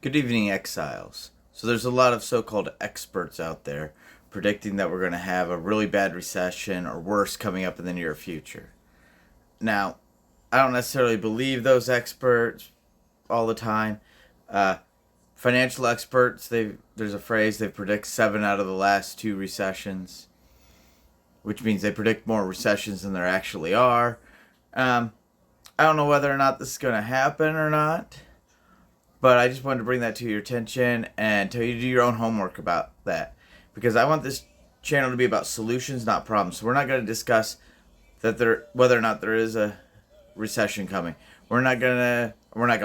Good evening, exiles. So there's a lot of so-called experts out there predicting that we're going to have a really bad recession or worse coming up in the near future. Now, I don't necessarily believe those experts all the time. Uh, Financial experts, there's a phrase, they predict 7 out of the last 2 recessions, which means they predict more recessions than there actually are. Um, I don't know whether or not this is going to happen or not. But I just wanted to bring that to your attention and tell you to do your own homework about that. Because I want this channel to be about solutions, not problems. So we're not going to discuss whether or not there is a recession coming. We're not gonna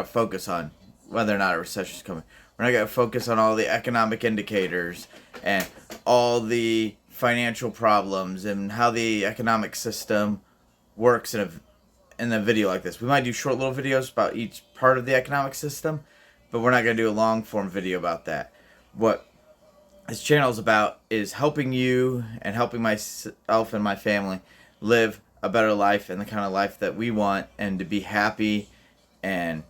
focus on whether or not a recession is coming. We're not gonna focus on all the economic indicators and all the financial problems and how the economic system works in a video like this. We might do short little videos about each part of the economic system, but we're not going to do a long form video about that. What this channel is about is helping you and helping myself and my family live a better life and the kind of life that we want, and to be happy and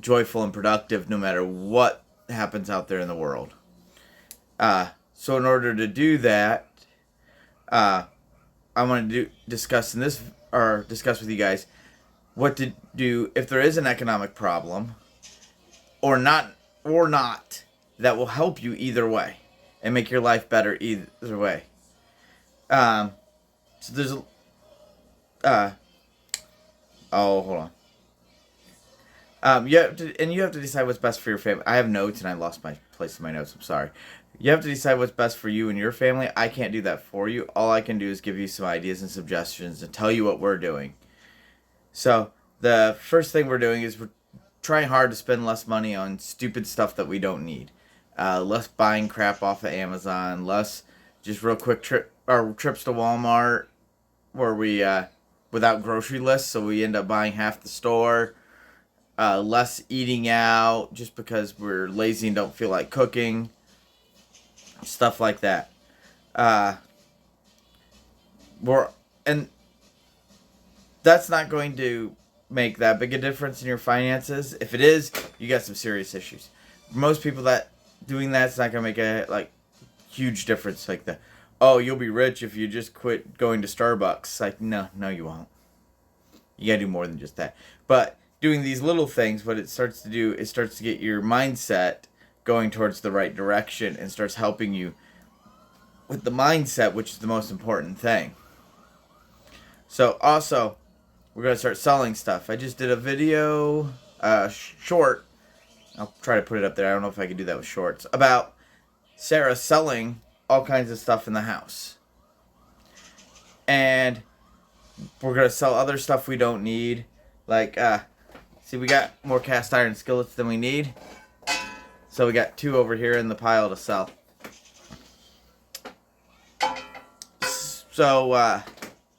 joyful and productive no matter what happens out there in the world. So in order to do that, I want to discuss with you guys what to do if there is an economic problem or not that will help you either way and make your life better either way. So there's hold on. You have to decide what's best for your family. I have notes and I lost my place in my notes. I'm sorry. You have to decide what's best for you and your family. I can't do that for you. All I can do is give you some ideas and suggestions and tell you what we're doing. So the first thing we're doing is we're trying hard to spend less money on stupid stuff that we don't need. Less buying crap off of Amazon. Less just real quick trips to Walmart where we without grocery lists, so we end up buying half the store. Less eating out just because we're lazy and don't feel like cooking. Stuff like that. And that's not going to make that big a difference in your finances. If it is, you got some serious issues. For most people, that doing that's not going to make a huge difference like that. Oh, you'll be rich if you just quit going to Starbucks. Like, no, you won't. You got to do more than just that. But doing these little things, what it starts to do is starts to get your mindset going towards the right direction and starts helping you with the mindset, which is the most important thing. So also, we're going to start selling stuff. I just did a video, short. I'll try to put it up there. I don't know if I can do that with shorts. About Sarah selling all kinds of stuff in the house. And we're going to sell other stuff we don't need. Like, see, we got more cast iron skillets than we need. So we got 2 over here in the pile to sell. So,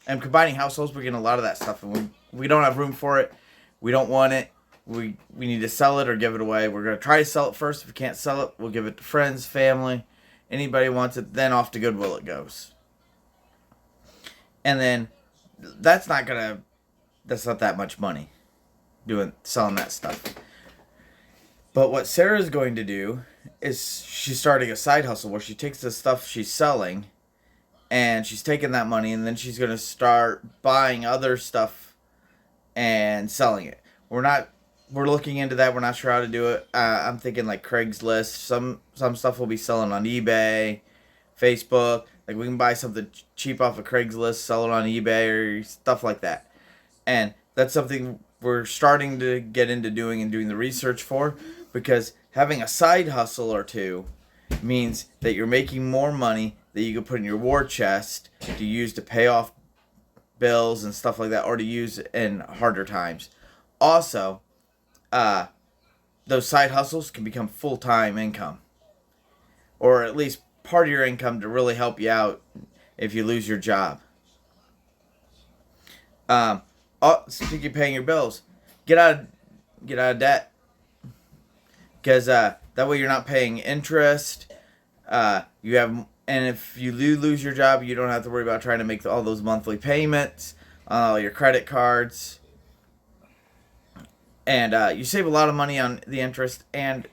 and combining households, we're getting a lot of that stuff, and we don't have room for it. We don't want it. We need to sell it or give it away. We're going to try to sell it first. If we can't sell it, we'll give it to friends, family. Anybody wants it, then off to Goodwill it goes. And then that's not that much money selling that stuff. But what Sarah's going to do is she's starting a side hustle where she takes the stuff she's selling and she's taking that money, and then she's going to start buying other stuff and selling it. We're looking into that. We're not sure how to do it. I'm thinking like Craigslist. Some stuff will be selling on eBay, Facebook. Like, we can buy something cheap off of Craigslist, sell it on eBay or stuff like that. And that's something we're starting to get into doing and doing the research for, because having a side hustle or two means that you're making more money that you can put in your war chest to use to pay off bills and stuff like that, or to use in harder times. Also, those side hustles can become full-time income, or at least part of your income to really help you out if you lose your job. Speaking of paying your bills, get out of debt, because that way you're not paying interest. And if you lose your job, you don't have to worry about trying to make all those monthly payments on all your credit cards. And you save a lot of money on the interest, and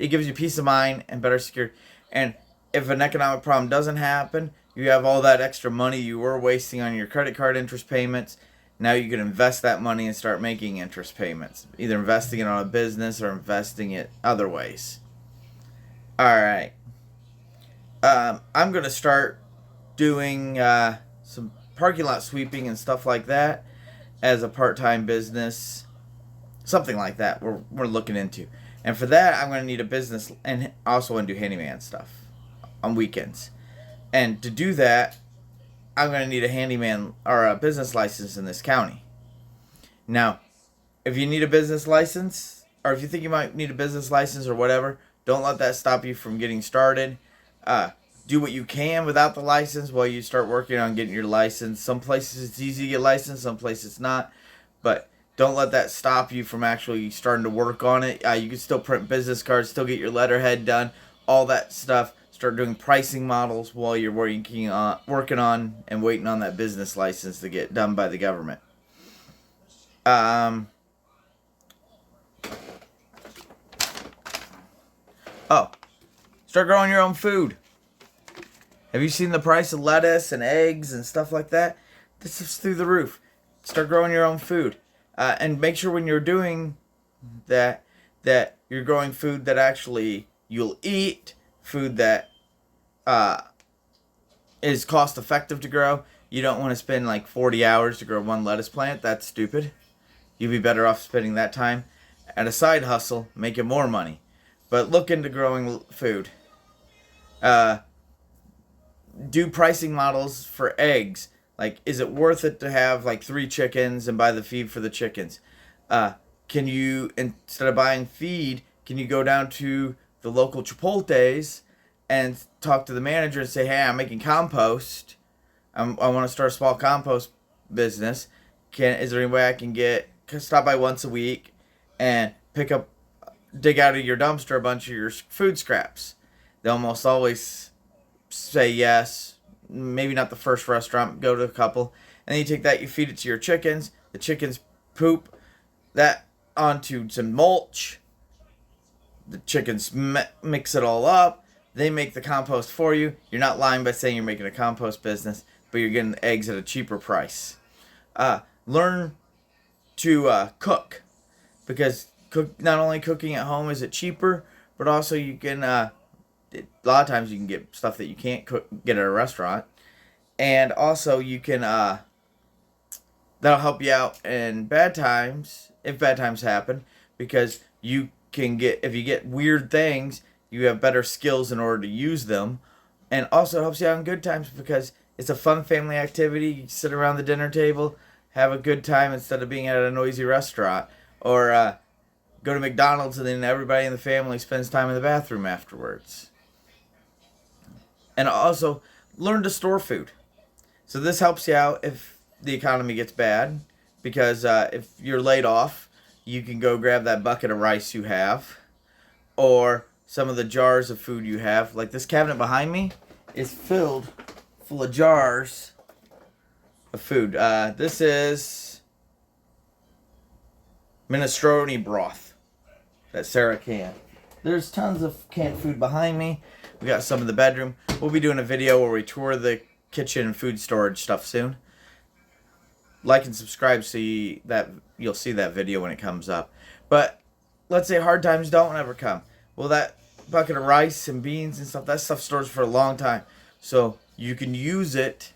it gives you peace of mind and better security. And if an economic problem doesn't happen, you have all that extra money you were wasting on your credit card interest payments. Now you can invest that money and start making interest payments, either investing it on a business or investing it other ways. All right. I'm going to start doing some parking lot sweeping and stuff like that as a part-time business, something like that we're looking into. And for that, I'm going to need a business, and also want to do handyman stuff on weekends. And to do that, I'm going to need a handyman or a business license in this county. Now, if you need a business license, or if you think you might need a business license or whatever, don't let that stop you from getting started. Do what you can without the license while you start working on getting your license. Some places it's easy to get licensed, some places it's not. But don't let that stop you from actually starting to work on it. You can still print business cards, still get your letterhead done, all that stuff. Start doing pricing models while you're working on and waiting on that business license to get done by the government. Start growing your own food. Have you seen the price of lettuce and eggs and stuff like that? This is through the roof. Start growing your own food. And make sure when you're doing that you're growing food that actually you'll eat, food that is cost effective to grow. You don't want to spend like 40 hours to grow one lettuce plant. That's stupid. You'd be better off spending that time at a side hustle, making more money. But look into growing food. Do pricing models for eggs. Like, is it worth it to have like 3 chickens and buy the feed for the chickens? Can you, instead of buying feed, can you go down to the local Chipotle's and talk to the manager and say, hey, I'm making compost. I want to start a small compost business. Is there any way I can stop by once a week and dig out of your dumpster a bunch of your food scraps? They almost always say yes. Maybe not the first restaurant, go to a couple. And then you take that, you feed it to your chickens. The chickens poop that onto some mulch. The chickens mix it all up. They make the compost for you. You're not lying by saying you're making a compost business, but you're getting the eggs at a cheaper price. Learn to cook, because not only cooking at home is it cheaper, but also you can a lot of times you can get stuff that you can't get at a restaurant, and also you can that'll help you out in bad times if bad times happen, because you can if you get weird things, you have better skills in order to use them. And also it helps you out in good times because it's a fun family activity. You sit around the dinner table, have a good time instead of being at a noisy restaurant, or go to McDonald's and then everybody in the family spends time in the bathroom afterwards. And also learn to store food. So this helps you out if the economy gets bad, because if you're laid off, you can go grab that bucket of rice you have, or some of the jars of food you have. Like this cabinet behind me is full of jars of food. This is minestrone broth that Sarah can. There's tons of canned food behind me. We got some in the bedroom. We'll be doing a video where we tour the kitchen and food storage stuff soon. Like and subscribe so you'll see that video when it comes up. But let's say hard times don't ever come. Well, that bucket of rice and beans and stuff, that stuff stores for a long time. So you can use it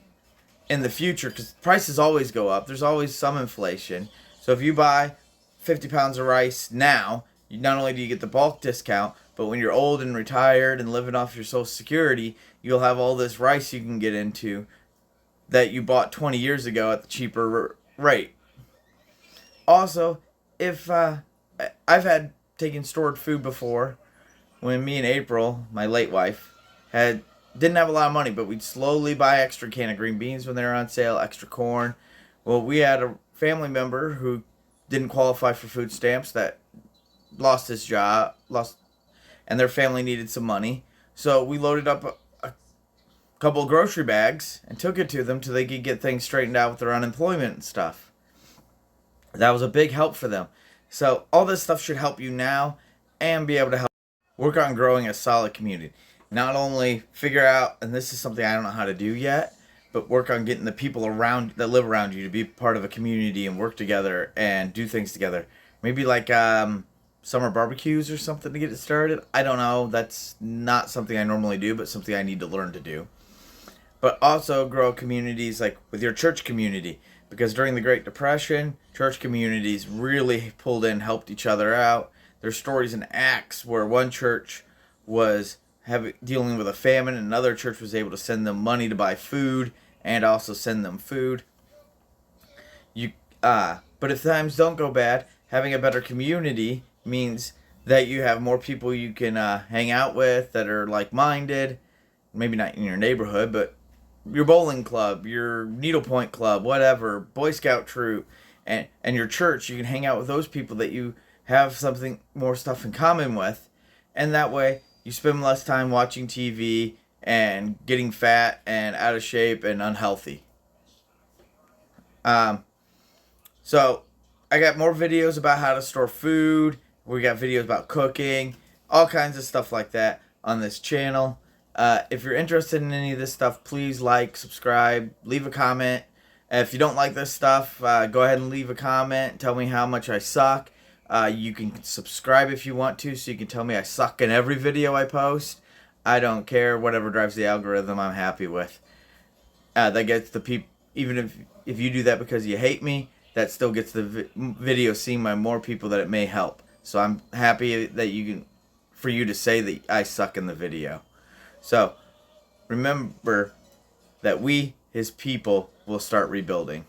in the future, because prices always go up. There's always some inflation. So if you buy 50 pounds of rice now, not only do you get the bulk discount, but when you're old and retired and living off your Social Security, you'll have all this rice you can get into that you bought 20 years ago at the cheaper rate. Also, if I've had taken stored food before, when me and April, my late wife, didn't have a lot of money, but we'd slowly buy extra can of green beans when they were on sale, extra corn. Well, we had a family member who didn't qualify for food stamps that lost his job, and their family needed some money. So we loaded up a couple of grocery bags and took it to them till they could get things straightened out with their unemployment and stuff. That was a big help for them. So all this stuff should help you now and be able to help. work on growing a solid community. Not only figure out, and this is something I don't know how to do yet, but work on getting the people around that live around you to be part of a community and work together and do things together. Maybe like summer barbecues or something to get it started. I don't know. That's not something I normally do, but something I need to learn to do. But also grow communities like with your church community, because during the Great Depression, church communities really pulled in, helped each other out. There's stories in Acts where one church was dealing with a famine, and another church was able to send them money to buy food and also send them food. You but if times don't go bad, having a better community means that you have more people you can hang out with that are like-minded. Maybe not in your neighborhood, but your bowling club, your needlepoint club, whatever, Boy Scout troop, and your church. You can hang out with those people that you have something more stuff in common with, and that way you spend less time watching TV and getting fat and out of shape and unhealthy. So I got more videos about how to store food. We got videos about cooking, all kinds of stuff like that on this channel. If you're interested in any of this stuff, please like, subscribe, leave a comment. If you don't like this stuff, go ahead and leave a comment. Tell me how much I suck. You can subscribe if you want to, so you can tell me I suck in every video I post. I don't care. Whatever drives the algorithm, I'm happy with. That gets the people. Even if you do that because you hate me, that still gets the video seen by more people that it may help. So I'm happy that for you to say that I suck in the video. So remember that we, his people, will start rebuilding.